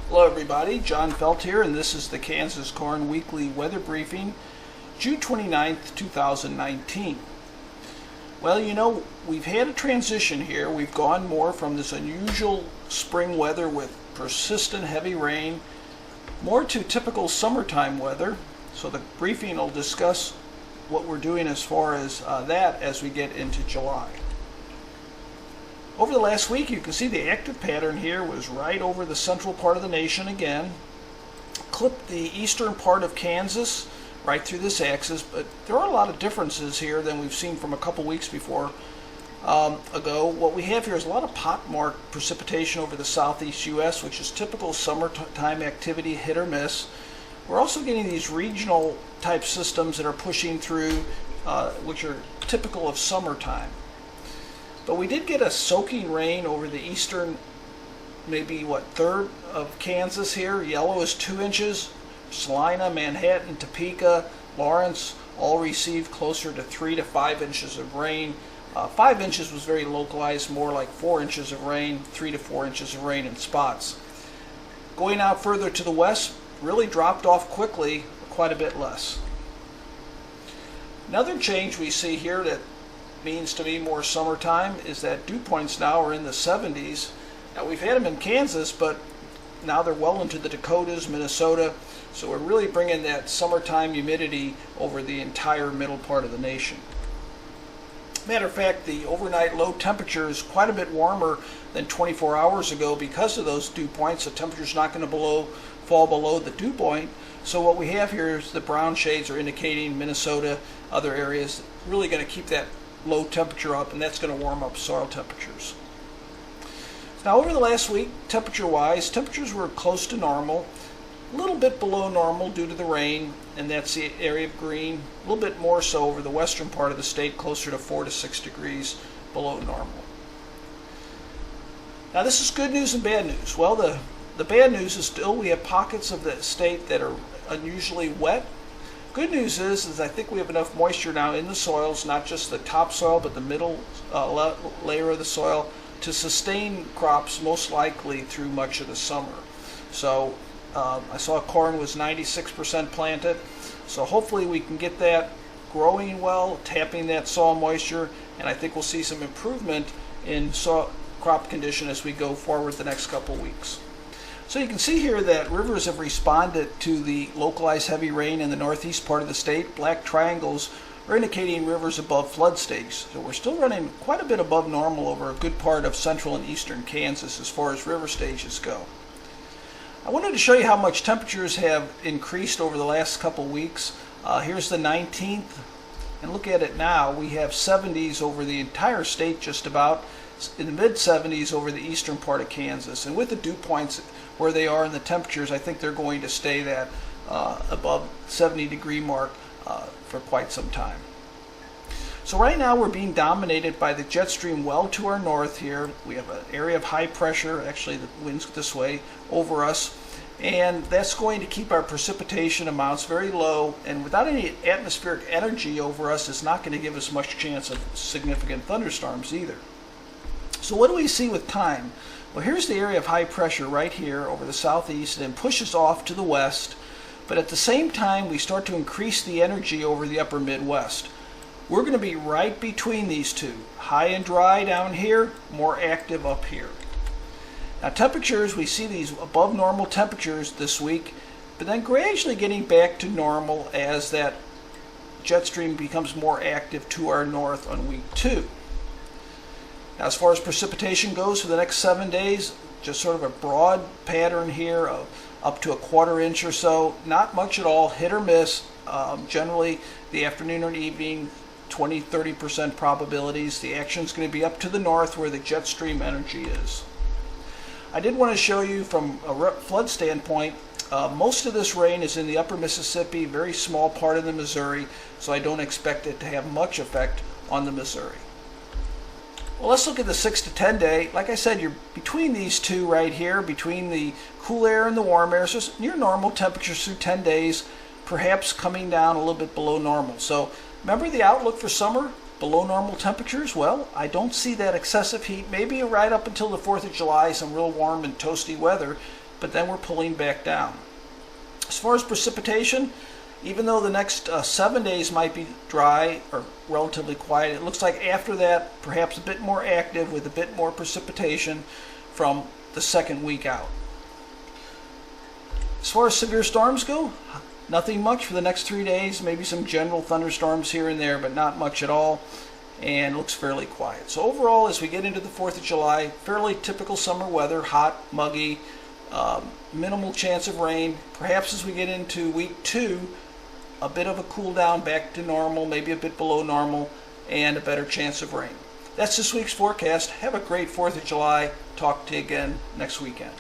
Hello everybody, John Felt here, and this is the KansasCorn Weekly Weather Briefing, June 29th, 2019. Well, you know, we've had a transition here. We've gone more from this unusual spring weather with persistent heavy rain, more to typical summertime weather. So the briefing will discuss what we're doing as far as that as we get into July. Over the last week, you can see the active pattern here was right over the central part of the nation again. Clipped the eastern part of Kansas right through this axis, but there are a lot of differences here than we've seen from a couple weeks before ago. What we have here is a lot of pockmarked precipitation over the southeast U.S., which is typical summertime activity, hit or miss. We're also getting these regional type systems that are pushing through, which are typical of summertime. But we did get a soaking rain over the eastern, maybe third of Kansas here. Yellow is 2 inches. Salina, Manhattan, Topeka, Lawrence all received closer to 3 to 5 inches of rain. 5 inches was very localized, more like 4 inches of rain, 3 to 4 inches of rain in spots. Going out further to the west, really dropped off quickly, quite a bit less. Another change we see here that means to me more summertime is that dew points now are in the 70s. Now we've had them in Kansas, but now they're well into the Dakotas, Minnesota, so we're really bringing that summertime humidity over the entire middle part of the nation. Matter of fact, the overnight low temperature is quite a bit warmer than 24 hours ago because of those dew points. The temperature's not going to fall below the dew point. So what we have here is the brown shades are indicating Minnesota, other areas, really going to keep that low temperature up, and that's going to warm up soil temperatures. Now over the last week, temperature-wise, temperatures were close to normal, a little bit below normal due to the rain, and that's the area of green, a little bit more so over the western part of the state, closer to 4 to 6 degrees below normal. Now this is good news and bad news. Well, the bad news is still we have pockets of the state that are unusually wet. Good news is I think we have enough moisture now in the soils, not just the topsoil, but the middle layer of the soil, to sustain crops most likely through much of the summer. So I saw corn was 96% planted, so hopefully we can get that growing well, tapping that soil moisture, and I think we'll see some improvement in soil crop condition as we go forward the next couple weeks. So you can see here that rivers have responded to the localized heavy rain in the northeast part of the state. Black triangles are indicating rivers above flood stage. So we're still running quite a bit above normal over a good part of central and eastern Kansas as far as river stages go. I wanted to show you how much temperatures have increased over the last couple weeks. Here's the 19th, and look at it now. We have 70s over the entire state just about, in the mid-70s over the eastern part of Kansas. And with the dew points where they are in the temperatures, I think they're going to stay that above 70-degree mark for quite some time. So right now we're being dominated by the jet stream well to our north here. We have an area of high pressure, actually the wind's this way, over us. And that's going to keep our precipitation amounts very low, and without any atmospheric energy over us, it's not going to give us much chance of significant thunderstorms either. So what do we see with time? Well, here's the area of high pressure right here over the southeast, and it pushes off to the west, but at the same time we start to increase the energy over the upper Midwest. We're going to be right between these two, high and dry down here, more active up here. Now temperatures, we see these above normal temperatures this week, but then gradually getting back to normal as that jet stream becomes more active to our north on week 2. Now, as far as precipitation goes for the next 7 days, just sort of a broad pattern here of up to a 1/4 inch or so. Not much at all, hit or miss. Generally, the afternoon or evening, 20-30% probabilities. The action is going to be up to the north where the jet stream energy is. I did want to show you from a flood standpoint, most of this rain is in the upper Mississippi, very small part of the Missouri, so I don't expect it to have much effect on the Missouri. Well, let's look at the 6 to 10 day. Like I said, you're between these two right here, between the cool air and the warm air. So it's near normal temperatures through 10 days, perhaps coming down a little bit below normal. So remember the outlook for summer? Below normal temperatures? Well, I don't see that excessive heat. Maybe right up until the 4th of July, some real warm and toasty weather. but then we're pulling back down. As far as precipitation, even though the next 7 days might be dry or relatively quiet, it looks like after that, perhaps a bit more active with a bit more precipitation from the second week out. As far as severe storms go, nothing much for the next 3 days. Maybe some general thunderstorms here and there, but not much at all. And it looks fairly quiet. So overall, as we get into the 4th of July, fairly typical summer weather, hot, muggy, minimal chance of rain. Perhaps as we get into week 2, a bit of a cool down back to normal, maybe a bit below normal, and a better chance of rain. That's this week's forecast. Have a great 4th of July. Talk to you again next weekend.